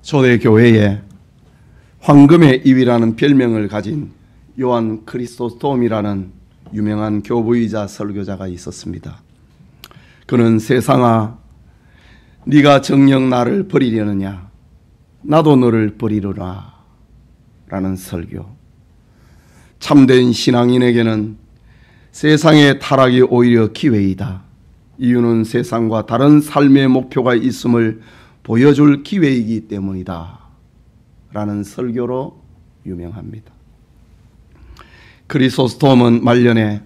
초대교회에 황금의 입이라는 별명을 가진 요한 크리소스톰이라는 유명한 교부이자 설교자가 있었습니다. 그는 세상아, 네가 정녕 나를 버리려느냐? 나도 너를 버리려나? 라는 설교. 참된 신앙인에게는 세상의 타락이 오히려 기회이다. 이유는 세상과 다른 삶의 목표가 있음을 보여줄 기회이기 때문이다. 라는 설교로 유명합니다. 크리소스톰은 말년에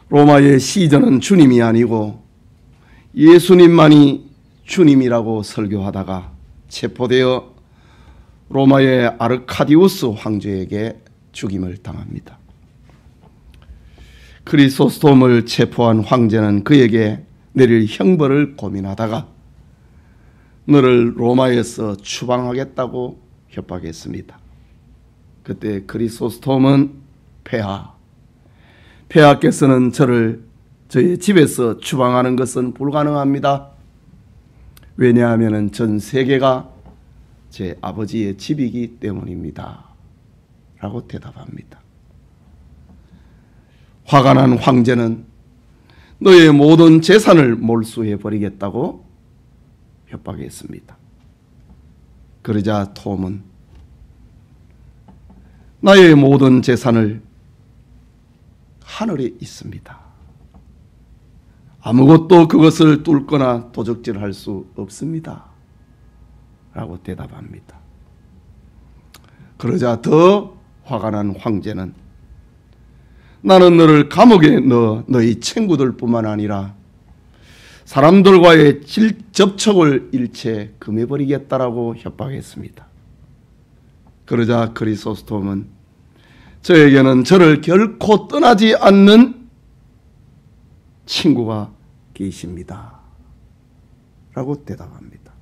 로마의 시저는 주님이 아니고 예수님만이 주님이라고 설교하다가 체포되어 로마의 아르카디우스 황제에게 죽임을 당합니다. 크리소스톰을 체포한 황제는 그에게 내릴 형벌을 고민하다가 너를 로마에서 추방하겠다고 협박했습니다. 그때 크리소스톰은 폐하께서는 저의 집에서 추방하는 것은 불가능합니다. 왜냐하면 전 세계가 제 아버지의 집이기 때문입니다. 라고 대답합니다. 화가 난 황제는 너의 모든 재산을 몰수해 버리겠다고 협박했습니다. 그러자 톰은 나의 모든 재산을 하늘에 있습니다. 아무것도 그것을 뚫거나 도적질할 수 없습니다. 라고 대답합니다. 그러자 더 화가 난 황제는 나는 너를 감옥에 넣어 너희 친구들뿐만 아니라 사람들과의 접촉을 일체 금해버리겠다라고 협박했습니다. 그러자 크리소스톰은 저에게는 저를 결코 떠나지 않는 친구가 계십니다. 라고 대답합니다.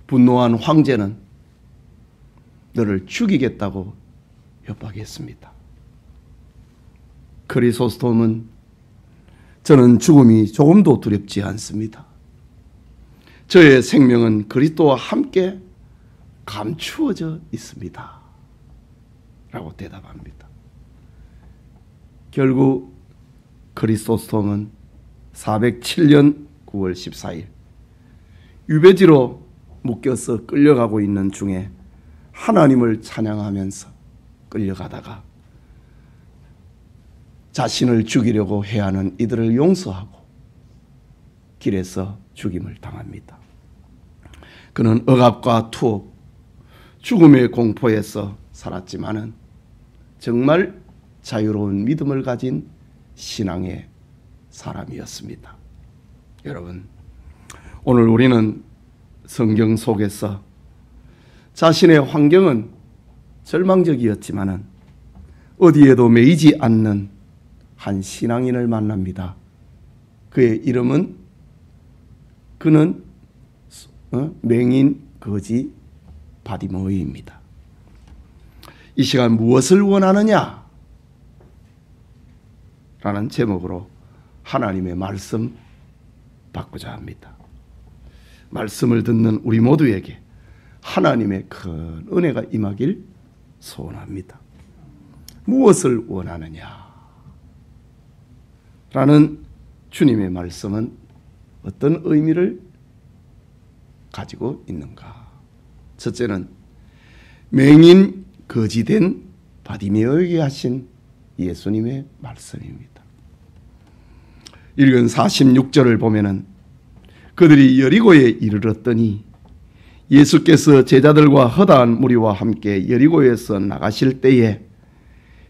분노한 황제는 너를 죽이겠다고 협박했습니다. 크리소스톰은 저는 죽음이 조금도 두렵지 않습니다. 저의 생명은 그리스도와 함께 감추어져 있습니다. 라고 대답합니다. 결국 크리소스톰은 407년 9월 14일 유배지로 묶여서 끌려가고 있는 중에 하나님을 찬양하면서 끌려가다가 자신을 죽이려고 해야 하는 이들을 용서하고 길에서 죽임을 당합니다. 그는 억압과 투옥, 죽음의 공포에서 살았지만은 정말 자유로운 믿음을 가진 신앙의 사람이었습니다. 여러분, 오늘 우리는 성경 속에서 자신의 환경은 절망적이었지만은 어디에도 매이지 않는 한 신앙인을 만납니다. 그의 이름은 그는 맹인 거지 바디모이입니다. 이 시간 무엇을 원하느냐? 라는 제목으로 하나님의 말씀 받고자 합니다. 말씀을 듣는 우리 모두에게 하나님의 큰 은혜가 임하길 소원합니다. 무엇을 원하느냐? 라는 주님의 말씀은 어떤 의미를 가지고 있는가? 첫째는 맹인 거지된 바디메오에게 하신 예수님의 말씀입니다. 읽은 46절을 보면은 그들이 여리고에 이르렀더니 예수께서 제자들과 허다한 무리와 함께 여리고에서 나가실 때에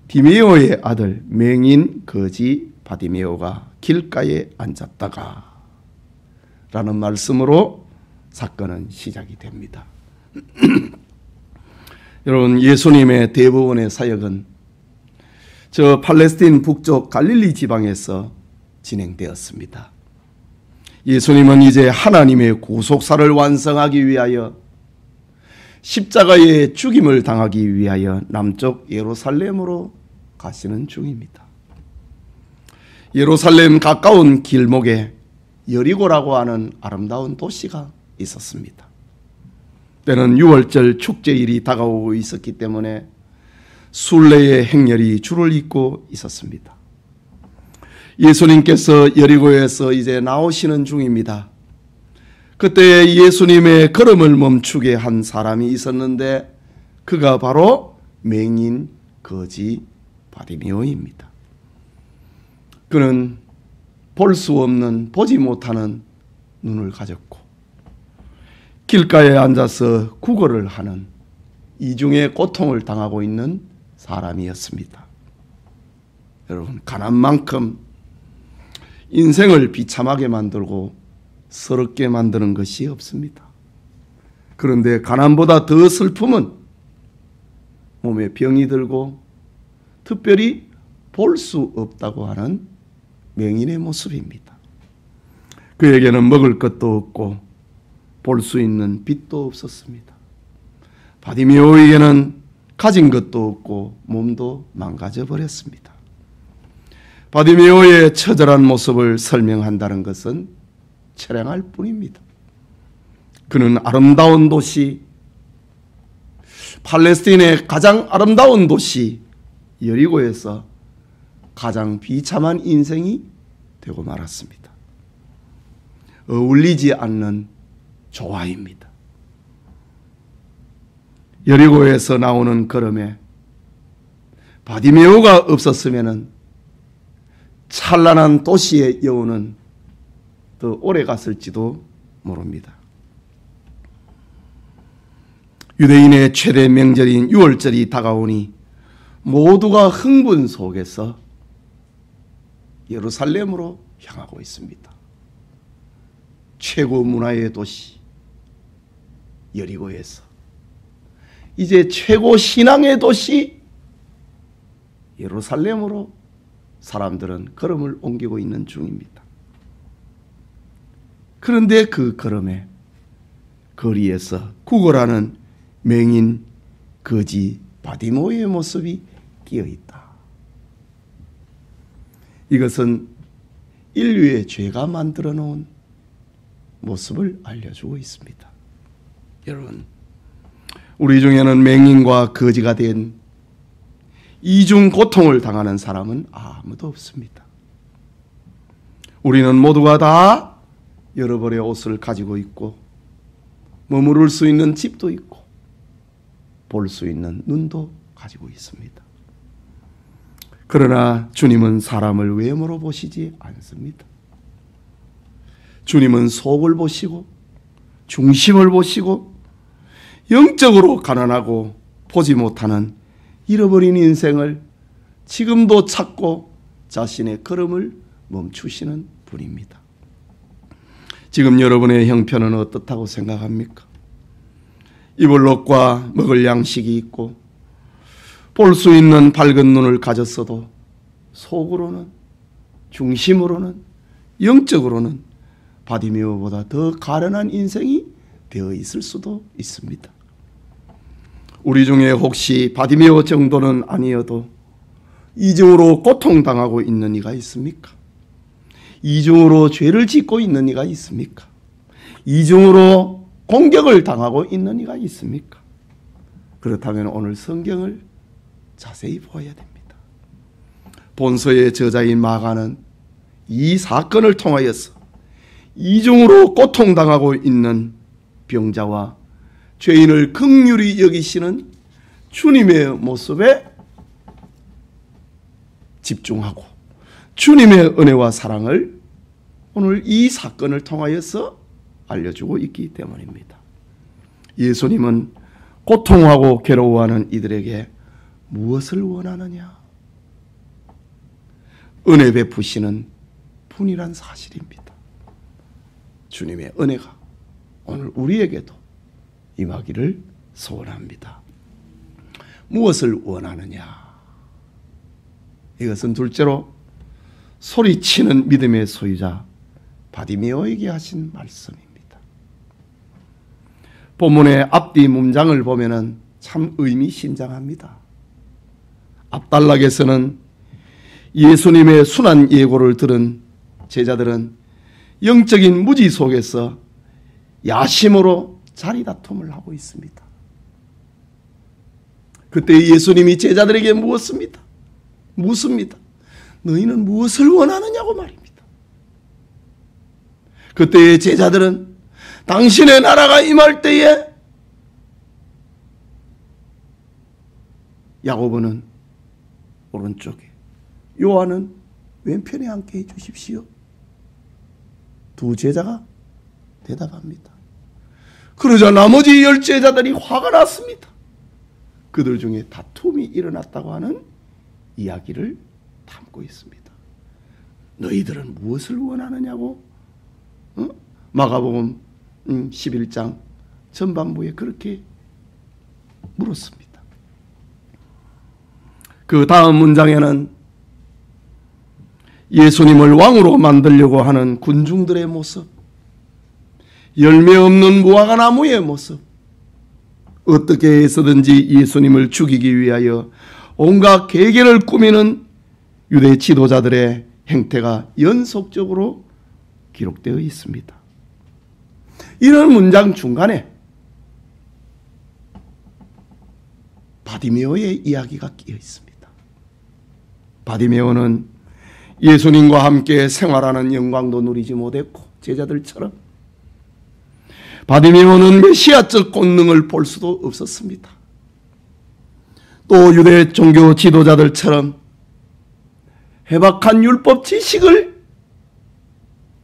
디메오의 아들 맹인 거지 바디메오가 길가에 앉았다가 라는 말씀으로 사건은 시작이 됩니다. 여러분, 예수님의 대부분의 사역은 저 팔레스틴 북쪽 갈릴리 지방에서 진행되었습니다. 예수님은 이제 하나님의 구속사를 완성하기 위하여 십자가의 죽임을 당하기 위하여 남쪽 예루살렘으로 가시는 중입니다. 예루살렘 가까운 길목에 여리고라고 하는 아름다운 도시가 있었습니다. 때는 유월절 축제일이 다가오고 있었기 때문에 순례의 행렬이 줄을 잇고 있었습니다. 예수님께서 여리고에서 이제 나오시는 중입니다. 그때 예수님의 걸음을 멈추게 한 사람이 있었는데 그가 바로 맹인 거지 바디메오입니다. 그는 볼 수 없는, 보지 못하는 눈을 가졌고 길가에 앉아서 구걸을 하는 이중의 고통을 당하고 있는 사람이었습니다. 여러분, 가난만큼 인생을 비참하게 만들고 서럽게 만드는 것이 없습니다. 그런데 가난보다 더 슬픔은 몸에 병이 들고 특별히 볼 수 없다고 하는 맹인의 모습입니다. 그에게는 먹을 것도 없고 볼 수 있는 빛도 없었습니다. 바디메오에게는 가진 것도 없고 몸도 망가져 버렸습니다. 바디메오의 처절한 모습을 설명한다는 것은 처량할 뿐입니다. 그는 아름다운 도시, 팔레스타인의 가장 아름다운 도시 여리고에서 가장 비참한 인생이 되고 말았습니다. 어울리지 않는 조화입니다. 여리고에서 나오는 걸음에 바디메오가 없었으면 찬란한 도시의 여운은 더 오래 갔을지도 모릅니다. 유대인의 최대 명절인 유월절이 다가오니 모두가 흥분 속에서 예루살렘으로 향하고 있습니다. 최고 문화의 도시 여리고에서 이제 최고 신앙의 도시 예루살렘으로 사람들은 걸음을 옮기고 있는 중입니다. 그런데 그 걸음에 거리에서 구걸하는 맹인 거지 바디메오의 모습이 끼어있다. 이것은 인류의 죄가 만들어 놓은 모습을 알려주고 있습니다. 여러분, 우리 중에는 맹인과 거지가 된 이중 고통을 당하는 사람은 아무도 없습니다. 우리는 모두가 다 여러 벌의 옷을 가지고 있고 머무를 수 있는 집도 있고 볼 수 있는 눈도 가지고 있습니다. 그러나 주님은 사람을 외모로 보시지 않습니다. 주님은 속을 보시고 중심을 보시고 영적으로 가난하고 보지 못하는 잃어버린 인생을 지금도 찾고 자신의 걸음을 멈추시는 분입니다. 지금 여러분의 형편은 어떻다고 생각합니까? 입을 옷과 먹을 양식이 있고 볼 수 있는 밝은 눈을 가졌어도 속으로는, 중심으로는, 영적으로는 바디메오보다 더 가련한 인생이 되어 있을 수도 있습니다. 우리 중에 혹시 바디메오 정도는 아니어도 이중으로 고통당하고 있는 이가 있습니까? 이중으로 죄를 짓고 있는 이가 있습니까? 이중으로 공격을 당하고 있는 이가 있습니까? 그렇다면 오늘 성경을 자세히 보아야 됩니다. 본서의 저자인 마가는 이 사건을 통하여서 이중으로 고통당하고 있는 병자와 죄인을 긍휼히 여기시는 주님의 모습에 집중하고 주님의 은혜와 사랑을 오늘 이 사건을 통하여서 알려주고 있기 때문입니다. 예수님은 고통하고 괴로워하는 이들에게 무엇을 원하느냐? 은혜 베푸시는 분이란 사실입니다. 주님의 은혜가 오늘 우리에게도 임하기를 소원합니다. 무엇을 원하느냐? 이것은 둘째로 소리치는 믿음의 소유자 바디메오에게 하신 말씀입니다. 본문의 앞뒤 문장을 보면 참 의미심장합니다. 앞단락에서는 예수님의 순한 예고를 들은 제자들은 영적인 무지 속에서 야심으로 자리다툼을 하고 있습니다. 그때 예수님이 제자들에게 묻습니다. 너희는 무엇을 원하느냐고 말입니다. 그때의 제자들은 당신의 나라가 임할 때에 야고보는 오른쪽에, 요한은 왼편에 앉게 해주십시오. 두 제자가 대답합니다. 그러자 나머지 10 제자들이 화가 났습니다. 그들 중에 다툼이 일어났다고 하는 이야기를 담고 있습니다. 너희들은 무엇을 원하느냐고 마가복음 11장 전반부에 그렇게 물었습니다. 그 다음 문장에는 예수님을 왕으로 만들려고 하는 군중들의 모습, 열매 없는 무화과 나무의 모습, 어떻게 해서든지 예수님을 죽이기 위하여 온갖 계계를 꾸미는 유대 지도자들의 행태가 연속적으로 기록되어 있습니다. 이런 문장 중간에 바디메오의 이야기가 끼어 있습니다. 바디메오는 예수님과 함께 생활하는 영광도 누리지 못했고 제자들처럼 바디메오는 메시아적 권능을 볼 수도 없었습니다. 또 유대 종교 지도자들처럼 해박한 율법 지식을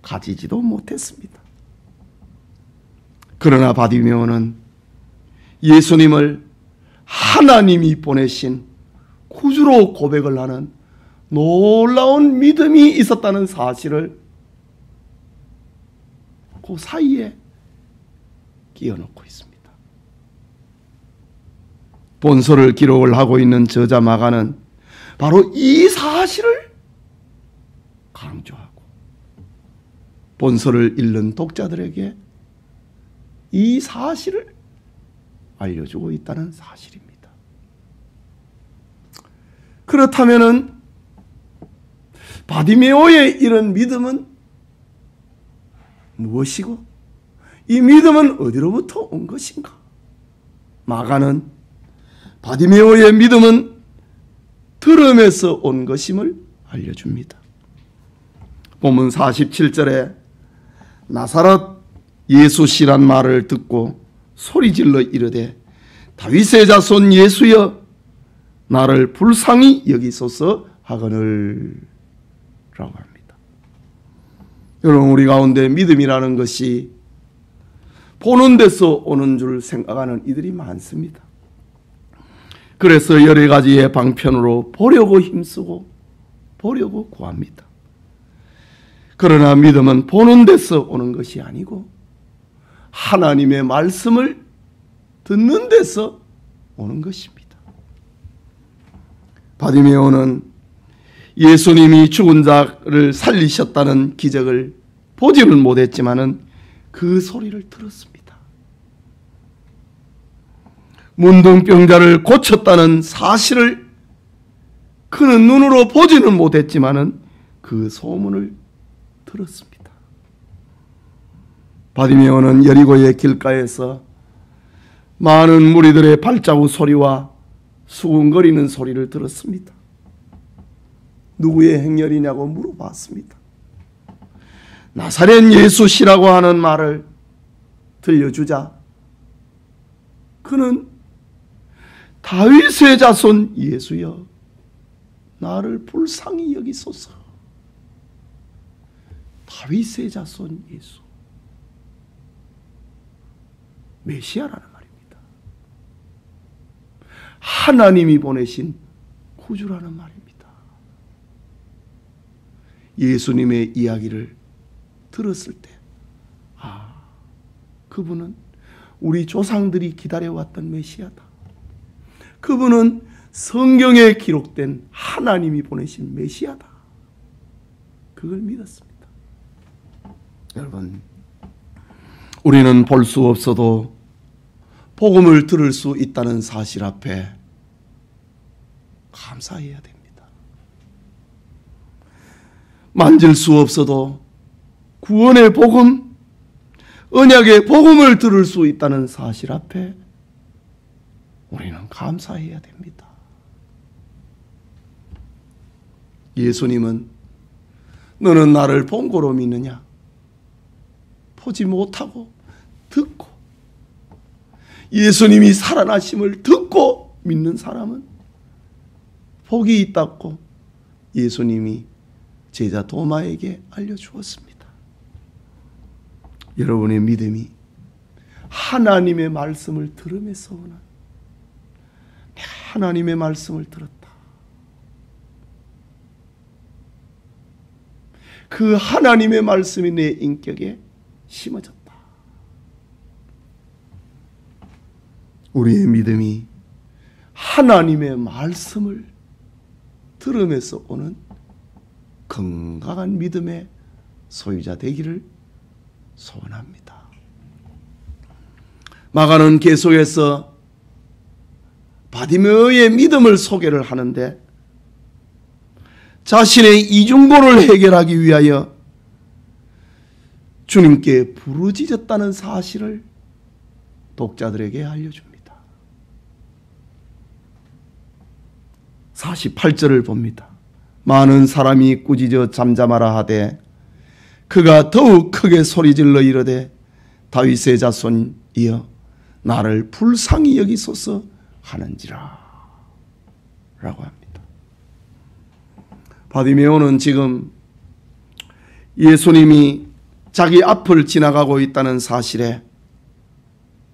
가지지도 못했습니다. 그러나 바디메오는 예수님을 하나님이 보내신 구주로 고백을 하는 놀라운 믿음이 있었다는 사실을 그 사이에 끼워놓고 있습니다. 본서를 기록을 하고 있는 저자 마가는 바로 이 사실을 강조하고 본서를 읽는 독자들에게 이 사실을 알려주고 있다는 사실입니다. 그렇다면은 바디메오의 이런 믿음은 무엇이고 이 믿음은 어디로부터 온 것인가? 마가는 바디메오의 믿음은 들음에서 온 것임을 알려줍니다. 본문 47절에 나사렛 예수시란 말을 듣고 소리질러 이르되 다윗의 자손 예수여 나를 불쌍히 여기소서 하거늘 라고 합니다. 여러분, 우리 가운데 믿음이라는 것이 보는 데서 오는 줄 생각하는 이들이 많습니다. 그래서 여러 가지의 방편으로 보려고 힘쓰고 보려고 구합니다. 그러나 믿음은 보는 데서 오는 것이 아니고 하나님의 말씀을 듣는 데서 오는 것입니다. 바디메오는 예수님이 죽은 자를 살리셨다는 기적을 보지는 못했지만은 그 소리를 들었습니다. 문둥병자를 고쳤다는 사실을 그는 눈으로 보지는 못했지만은 그 소문을 들었습니다. 바디메오는 여리고의 길가에서 많은 무리들의 발자국 소리와 수군거리는 소리를 들었습니다. 누구의 행렬이냐고 물어봤습니다. 나사렛 예수시라고 하는 말을 들려주자 그는 다윗의 자손 예수여 나를 불쌍히 여기소서. 다윗의 자손 예수, 메시아라는 말입니다. 하나님이 보내신 구주라는 말입니다. 예수님의 이야기를 들었을 때 그분은 우리 조상들이 기다려왔던 메시아다. 그분은 성경에 기록된 하나님이 보내신 메시아다. 그걸 믿었습니다. 여러분, 우리는 볼 수 없어도 복음을 들을 수 있다는 사실 앞에 감사해야 됩니다. 만질 수 없어도 구원의 복음, 언약의 복음을 들을 수 있다는 사실 앞에 우리는 감사해야 됩니다. 예수님은 너는 나를 본고로 믿느냐? 보지 못하고 듣고, 예수님이 살아나심을 듣고 믿는 사람은 복이 있다고 예수님이 제자 도마에게 알려주었습니다. 여러분의 믿음이 하나님의 말씀을 들음에서오는, 내가 하나님의 말씀을 들었다, 그 하나님의 말씀이 내 인격에 심어졌다. 우리의 믿음이 하나님의 말씀을 들음에서 오는 건강한 믿음의 소유자 되기를 소원합니다. 마가는 계속해서 바디메오의 믿음을 소개를 하는데, 자신의 이중고를 해결하기 위하여 주님께 부르짖었다는 사실을 독자들에게 알려줍니다. 48절을 봅니다. 많은 사람이 꾸짖어 잠잠하라 하되 그가 더욱 크게 소리질러 이르되 다윗의 자손이여 나를 불쌍히 여기소서 하는지라 라고 합니다. 바디메오는 지금 예수님이 자기 앞을 지나가고 있다는 사실에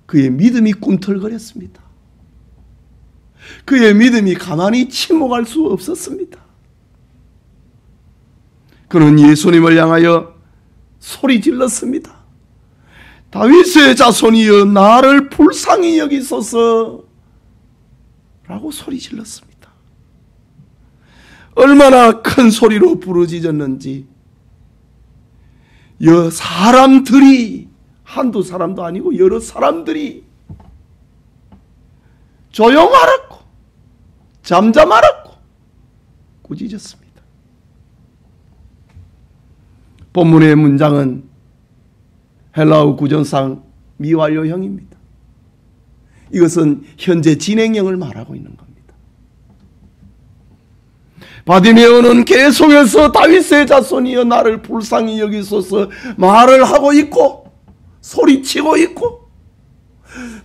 그의 믿음이 꿈틀거렸습니다. 그의 믿음이 가만히 침묵할 수 없었습니다. 그는 예수님을 향하여 소리 질렀습니다. 다윗의 자손이여 나를 불쌍히 여기소서 라고 소리 질렀습니다. 얼마나 큰 소리로 부르짖었는지 사람들이, 한두 사람도 아니고 여러 사람들이 조용하라고, 잠잠하라고 꾸짖었습니다. 본문의 문장은 헬라어 구전상 미완료형입니다. 이것은 현재 진행형을 말하고 있는 겁니다. 바디메오는 계속해서 다윗의 자손이여 나를 불쌍히 여기소서 말을 하고 있고 소리치고 있고,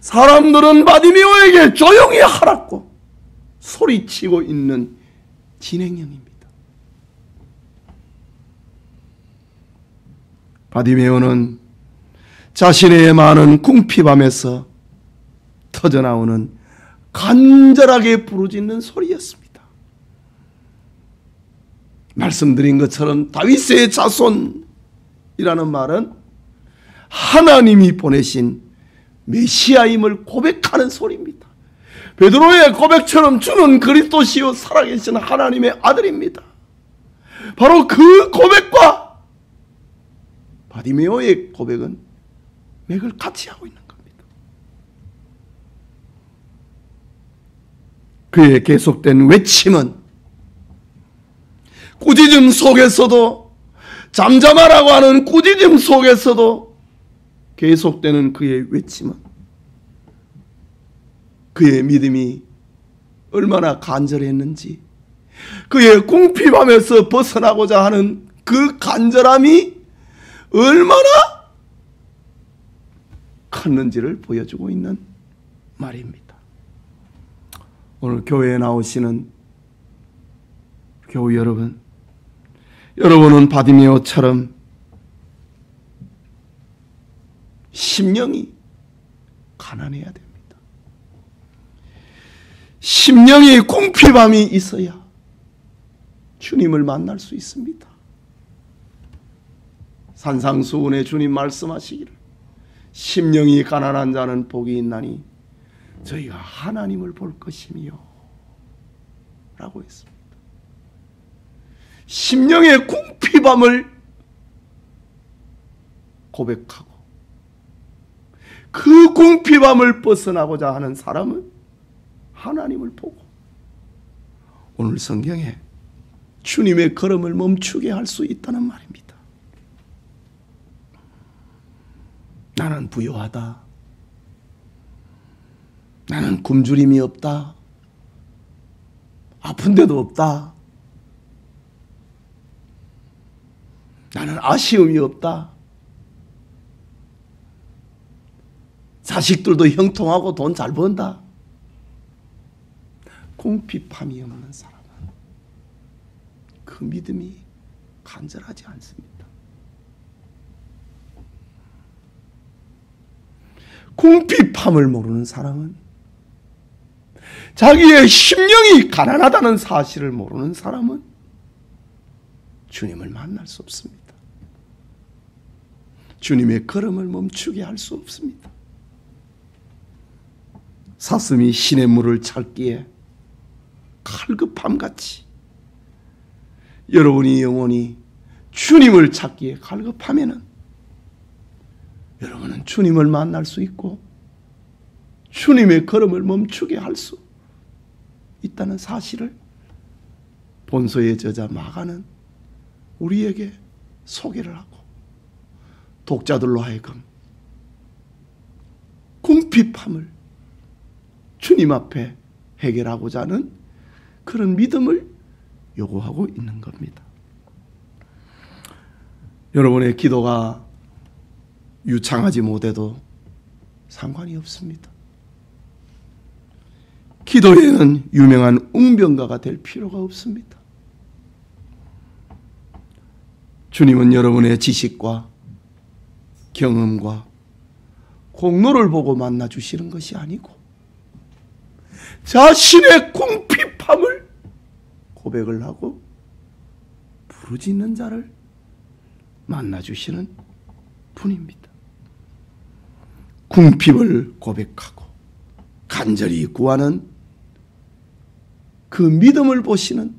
사람들은 바디메오에게 조용히 하라고 소리치고 있는 진행형입니다. 바디메오는 자신의 많은 궁핍함에서 터져나오는 간절하게 부르짖는 소리였습니다. 말씀드린 것처럼 다윗의 자손이라는 말은 하나님이 보내신 메시아임을 고백하는 소리입니다. 베드로의 고백처럼 주는 그리스도시요 살아계신 하나님의 아들입니다. 바로 그 고백과 바디메오의 고백은 맥을 같이 하고 있는 겁니다. 그의 계속된 외침은 꾸짖음 속에서도, 잠잠하라고 하는 꾸짖음 속에서도 계속되는 그의 외침은 그의 믿음이 얼마나 간절했는지, 그의 궁핍함에서 벗어나고자 하는 그 간절함이 얼마나 컸는지를 보여주고 있는 말입니다. 오늘 교회에 나오시는 교우 여러분, 여러분은 바디메오처럼 심령이 가난해야 됩니다. 심령이 궁핍함이 있어야 주님을 만날 수 있습니다. 산상수훈에 주님 말씀하시기를 심령이 가난한 자는 복이 있나니 저희가 하나님을 볼 것이며 라고 했습니다. 심령의 궁핍함을 고백하고 그 궁핍함을 벗어나고자 하는 사람은 하나님을 보고 오늘 성경에 주님의 걸음을 멈추게 할 수 있다는 말입니다. 나는 부유하다. 나는 굶주림이 없다. 아픈 데도 없다. 나는 아쉬움이 없다. 자식들도 형통하고 돈 잘 번다. 궁핍함이 없는 사람은 그 믿음이 간절하지 않습니다. 궁핍함을 모르는 사람은, 자기의 심령이 가난하다는 사실을 모르는 사람은 주님을 만날 수 없습니다. 주님의 걸음을 멈추게 할 수 없습니다. 사슴이 신의 물을 찾기에 갈급함같이 여러분이 영원히 주님을 찾기에 갈급하면은 여러분은 주님을 만날 수 있고 주님의 걸음을 멈추게 할 수 있다는 사실을 본서의 저자 마가는 우리에게 소개를 하고 독자들로 하여금 궁핍함을 주님 앞에 해결하고자 하는 그런 믿음을 요구하고 있는 겁니다. 여러분의 기도가 유창하지 못해도 상관이 없습니다. 기도에는 유명한 웅변가가 될 필요가 없습니다. 주님은 여러분의 지식과 경험과 공로를 보고 만나주시는 것이 아니고 자신의 궁핍함을 고백을 하고 부르짖는 자를 만나주시는 분입니다. 궁핍을 고백하고 간절히 구하는 그 믿음을 보시는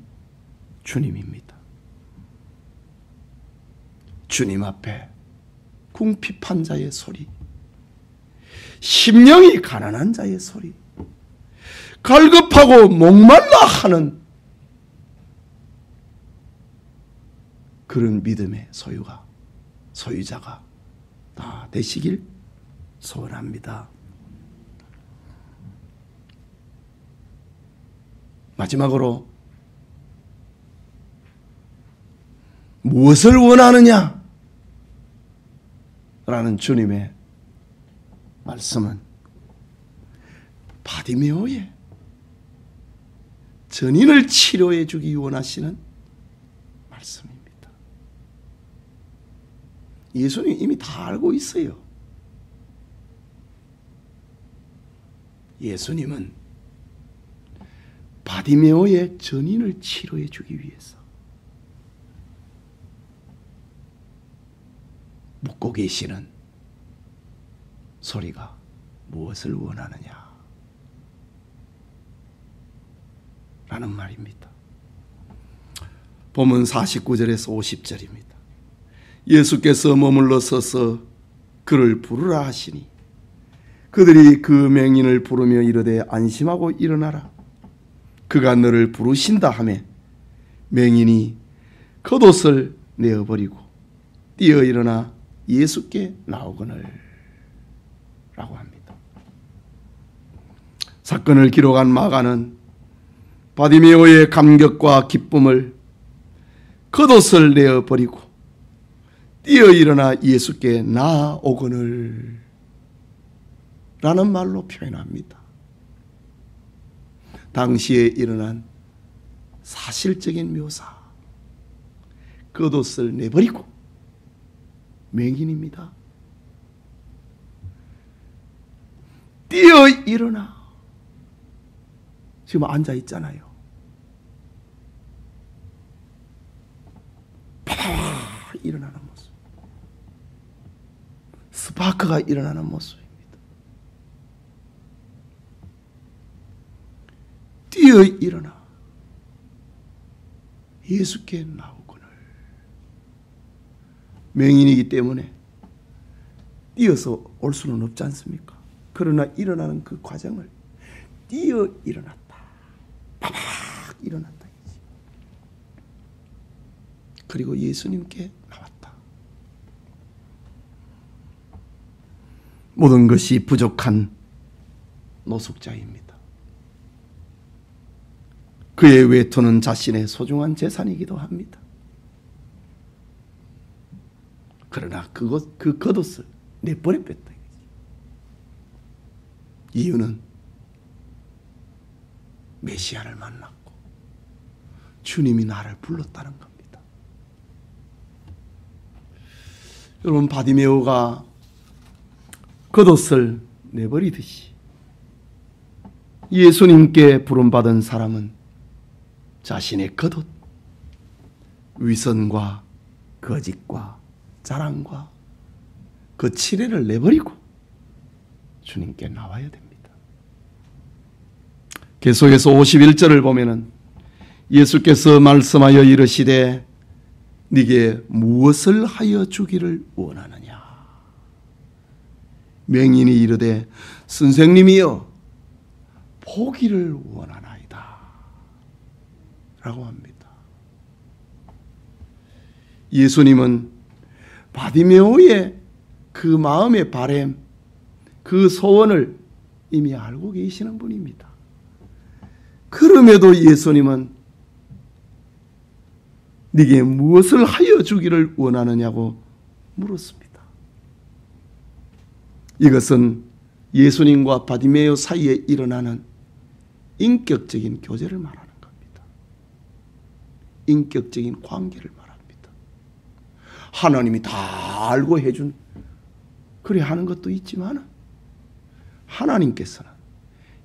주님입니다. 주님 앞에 궁핍한 자의 소리, 심령이 가난한 자의 소리, 갈급하고 목말라 하는 그런 믿음의 소유자가 다 되시길 소원합니다. 마지막으로 무엇을 원하느냐? 라는 주님의 말씀은 바디메오의 전인을 치료해 주기 원하시는 말씀입니다. 예수님 이미 다 알고 있어요. 예수님은 바디메오의 전인을 치료해 주기 위해서 묻고 계시는 소리가 무엇을 원하느냐 라는 말입니다. 본문 49절에서 50절입니다. 예수께서 머물러 서서 그를 부르라 하시니 그들이 그 맹인을 부르며 이르되 안심하고 일어나라. 그가 너를 부르신다 하며 맹인이 겉옷을 내어버리고 뛰어 일어나 예수께 나오거늘 라고 합니다. 사건을 기록한 마가는 바디메오의 감격과 기쁨을 겉옷을 내어버리고 뛰어 일어나 예수께 나오거늘 라는 말로 표현합니다. 당시에 일어난 사실적인 묘사, 겉옷을 내버리고 맹인입니다. 뛰어 일어나. 지금 앉아 있잖아요. 파다 일어나는 모습. 스파크가 일어나는 모습입니다. 뛰어 일어나 예수께 나오거늘. 맹인이기 때문에 뛰어서 올 수는 없지 않습니까? 그러나 일어나는 그 과정을 뛰어 일어났다. 파박 일어났다. 그리고 예수님께 나왔다. 모든 것이 부족한 노숙자입니다. 그의 외투는 자신의 소중한 재산이기도 합니다. 그러나 그 겉옷을 내버려뺐다. 이유는 메시아를 만났고 주님이 나를 불렀다는 겁니다. 여러분, 바디메오가 겉옷을 내버리듯이 예수님께 부름받은 사람은 자신의 겉옷, 위선과 거짓과 자랑과 그 치레를 내버리고 주님께 나와야 됩니다. 계속해서 51절을 보면은 예수께서 말씀하여 이르시되 네게 무엇을 하여 주기를 원하느냐. 맹인이 이르되 선생님이여 보기를 원하나이다 라고 합니다. 예수님은 바디메오의 그 마음의 바램, 그 소원을 이미 알고 계시는 분입니다. 그럼에도 예수님은 네게 무엇을 하여 주기를 원하느냐고 물었습니다. 이것은 예수님과 바디메오 사이에 일어나는 인격적인 교제를 말하는 겁니다. 인격적인 관계를 말합니다. 하나님이 다 알고 해준 그래 하는 것도 있지만 하나님께서는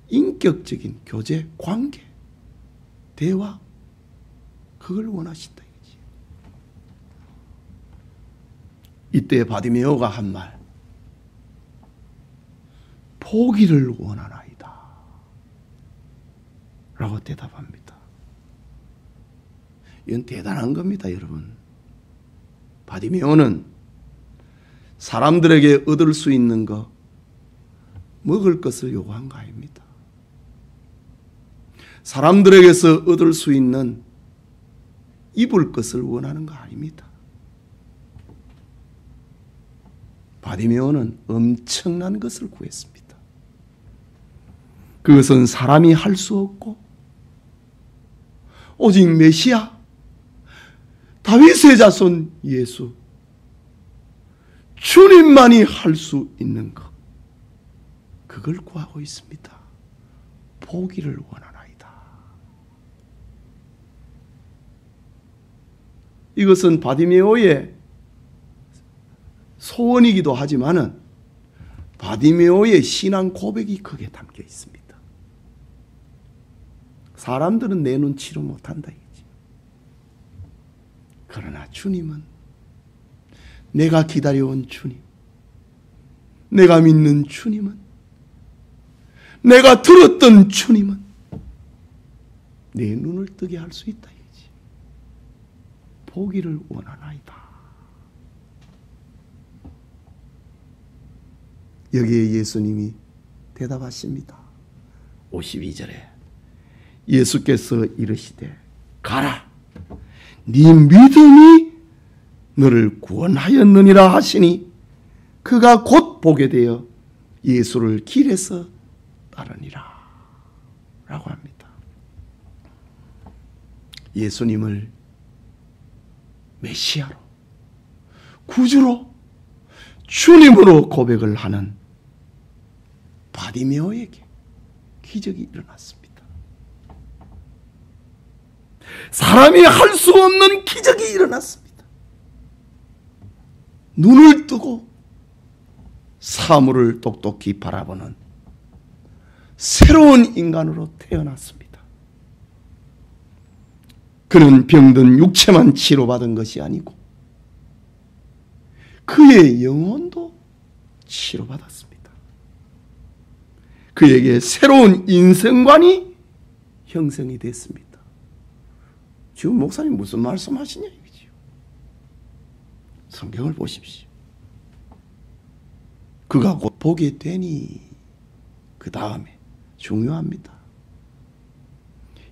인격적인 교제, 관계, 대화 그걸 원하신다 이거지. 이때 바디메오가 한 말, 보기를 원하나이다 라고 대답합니다. 이건 대단한 겁니다, 여러분. 바디메오는 사람들에게 얻을 수 있는 것, 먹을 것을 요구한 거 아닙니다. 사람들에게서 얻을 수 있는 입을 것을 원하는 거 아닙니다. 바디메오는 엄청난 것을 구했습니다. 그것은 사람이 할 수 없고 오직 메시아, 다윗의 자손 예수, 주님만이 할 수 있는 것, 그걸 구하고 있습니다. 보기를 원하나이다. 이것은 바디메오의 소원이기도 하지만은 바디메오의 신앙 고백이 크게 담겨 있습니다. 사람들은 내 눈치로 못한다 이거지. 그러나 주님은, 내가 기다려온 주님, 내가 믿는 주님은, 내가 들었던 주님은 내 눈을 뜨게 할 수 있다 이거지. 보기를 원하나이다. 여기에 예수님이 대답하십니다. 52절에 예수께서 이르시되 가라, 네 믿음이 너를 구원하였느니라 하시니 그가 곧 보게 되어 예수를 길에서 따르니라 라고 합니다. 예수님을 메시아로, 구주로, 주님으로 고백을 하는 바디메오에게 기적이 일어났습니다. 사람이 할 수 없는 기적이 일어났습니다. 눈을 뜨고 사물을 똑똑히 바라보는 새로운 인간으로 태어났습니다. 그는 병든 육체만 치료받은 것이 아니고 그의 영혼도 치료받았습니다. 그에게 새로운 인생관이 형성이 됐습니다. 지금 목사님 무슨 말씀하시냐 이거지요. 성경을 보십시오. 그가 곧 보게 되니 그 다음에 중요합니다.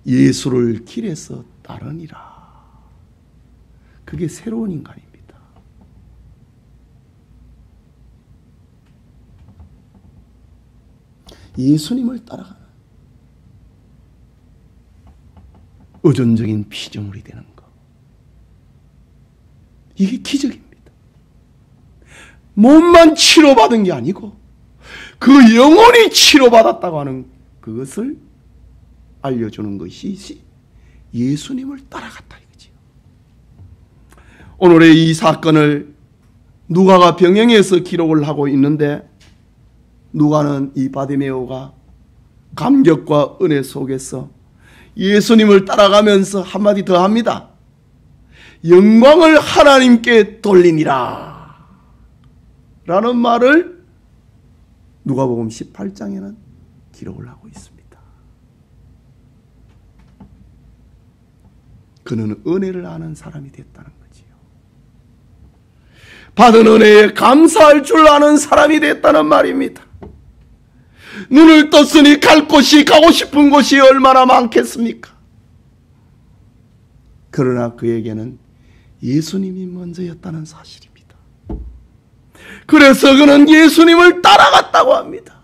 예수를 길에서 따르니라. 그게 새로운 인간입니다. 예수님을 따라가는 의존적인 피조물이 되는 것. 이게 기적입니다. 몸만 치료받은 게 아니고 그 영혼이 치료받았다고 하는 그것을 알려주는 것이 예수님을 따라갔다 이거지요. 오늘의 이 사건을 누가가 병행해서 기록을 하고 있는데, 누가는 이 바디메오가 감격과 은혜 속에서 예수님을 따라가면서 한마디 더 합니다. 영광을 하나님께 돌리니라 라는 말을 누가복음 18장에는 기록을 하고 있습니다. 그는 은혜를 아는 사람이 됐다는 거지요. 받은 은혜에 감사할 줄 아는 사람이 됐다는 말입니다. 눈을 떴으니 갈 곳이, 가고 싶은 곳이 얼마나 많겠습니까? 그러나 그에게는 예수님이 먼저였다는 사실입니다. 그래서 그는 예수님을 따라갔다고 합니다.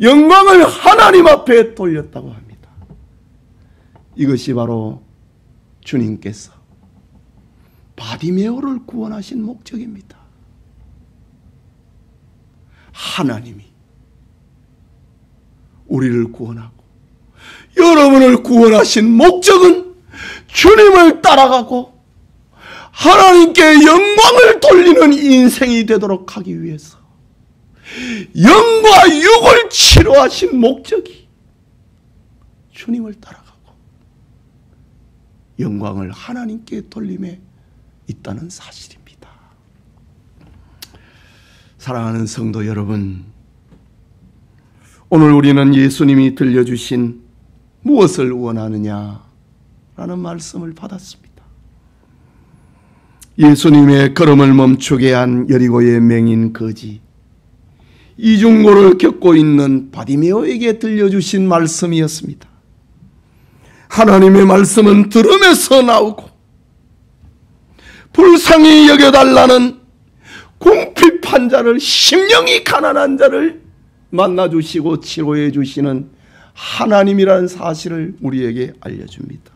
영광을 하나님 앞에 돌렸다고 합니다. 이것이 바로 주님께서 바디메오를 구원하신 목적입니다. 하나님이 우리를 구원하고 여러분을 구원하신 목적은 주님을 따라가고 하나님께 영광을 돌리는 인생이 되도록 하기 위해서 영과 육을 치료하신 목적이 주님을 따라가고 영광을 하나님께 돌림에 있다는 사실입니다. 사랑하는 성도 여러분, 오늘 우리는 예수님이 들려주신 무엇을 원하느냐라는 말씀을 받았습니다. 예수님의 걸음을 멈추게 한 여리고의 맹인 거지, 이중고를 겪고 있는 바디메오에게 들려주신 말씀이었습니다. 하나님의 말씀은 들음에서 나오고 불쌍히 여겨달라는 궁핍한 자를, 심령이 가난한 자를 만나주시고 치료해 주시는 하나님이라는 사실을 우리에게 알려줍니다.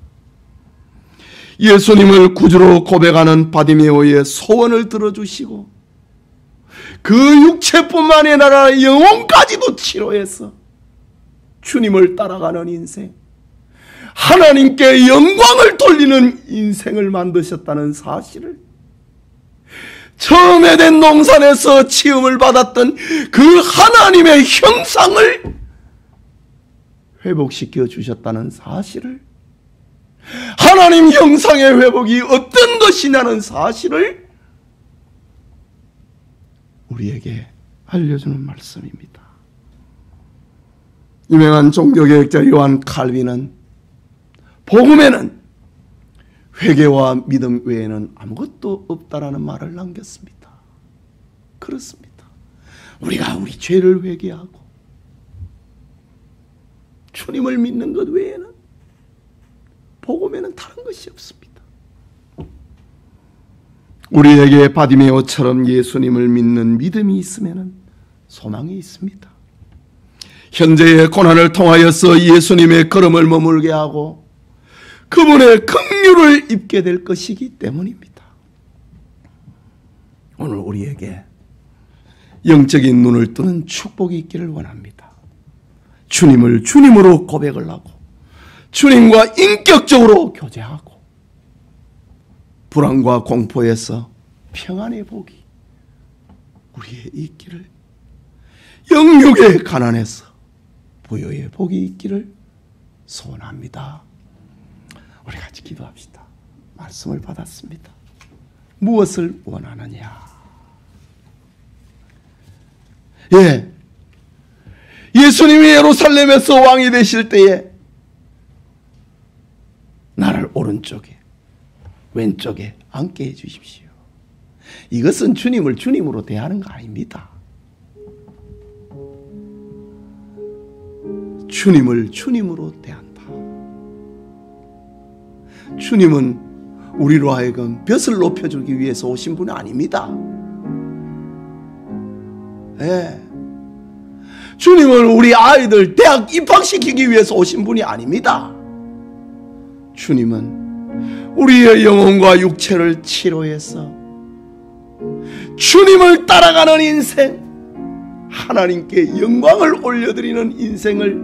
예수님을 구주로 고백하는 바디메오의 소원을 들어주시고 그 육체뿐만이 아니라 영혼까지도 치료해서 주님을 따라가는 인생, 하나님께 영광을 돌리는 인생을 만드셨다는 사실을, 처음 에덴 동산에서 치움을 받았던 그 하나님의 형상을 회복시켜 주셨다는 사실을, 하나님 형상의 회복이 어떤 것이냐는 사실을 우리에게 알려주는 말씀입니다. 유명한 종교개혁자 요한 칼빈은 복음에는 회개와 믿음 외에는 아무것도 없다라는 말을 남겼습니다. 그렇습니다. 우리가 우리 죄를 회개하고 주님을 믿는 것 외에는 복음에는 다른 것이 없습니다. 우리에게 바디메오처럼 예수님을 믿는 믿음이 있으면 소망이 있습니다. 현재의 고난을 통하여서 예수님의 걸음을 머물게 하고 그분의 긍휼을 입게 될 것이기 때문입니다. 오늘 우리에게 영적인 눈을 뜨는 축복이 있기를 원합니다. 주님을 주님으로 고백을 하고 주님과 인격적으로 교제하고 불안과 공포에서 평안의 복이 우리의 있기를, 영육의 가난에서 부여의 복이 있기를 소원합니다. 우리 같이 기도합시다. 말씀을 받았습니다. 무엇을 원하느냐? 예수님이 예루살렘에서 왕이 되실 때에 나를 오른쪽에 왼쪽에 앉게 해 주십시오. 이것은 주님을 주님으로 대하는 거 아닙니다. 주님을 주님으로 대한다. 주님은 우리로 하여금 벼슬 높여주기 위해서 오신 분이 아닙니다. 주님은 우리 아이들 대학 입학시키기 위해서 오신 분이 아닙니다. 주님은 우리의 영혼과 육체를 치료해서 주님을 따라가는 인생, 하나님께 영광을 올려드리는 인생을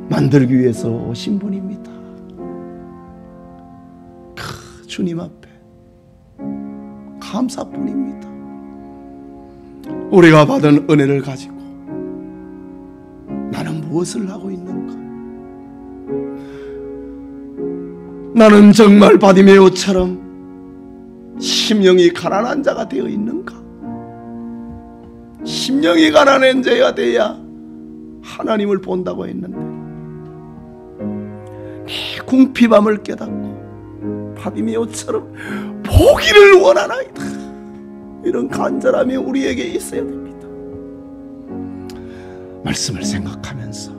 만들기 위해서 오신 분입니다. 주님 앞에 감사뿐입니다. 우리가 받은 은혜를 가지고 나는 무엇을 하고 있는가? 나는 정말 바디메오처럼 심령이 가난한 자가 되어 있는가? 심령이 가난한 자가 되어야 하나님을 본다고 했는데 네 궁핍함을 깨닫고 바디메오처럼 보기를 원하나이다, 이런 간절함이 우리에게 있어야 됩니다. 말씀을 생각하면서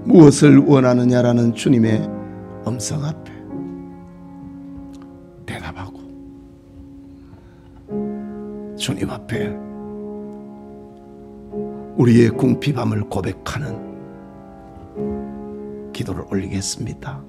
무엇을 원하느냐라는 주님의 음성 앞에 대답하고 주님 앞에 우리의 궁핍함을 고백하는 기도를 올리겠습니다.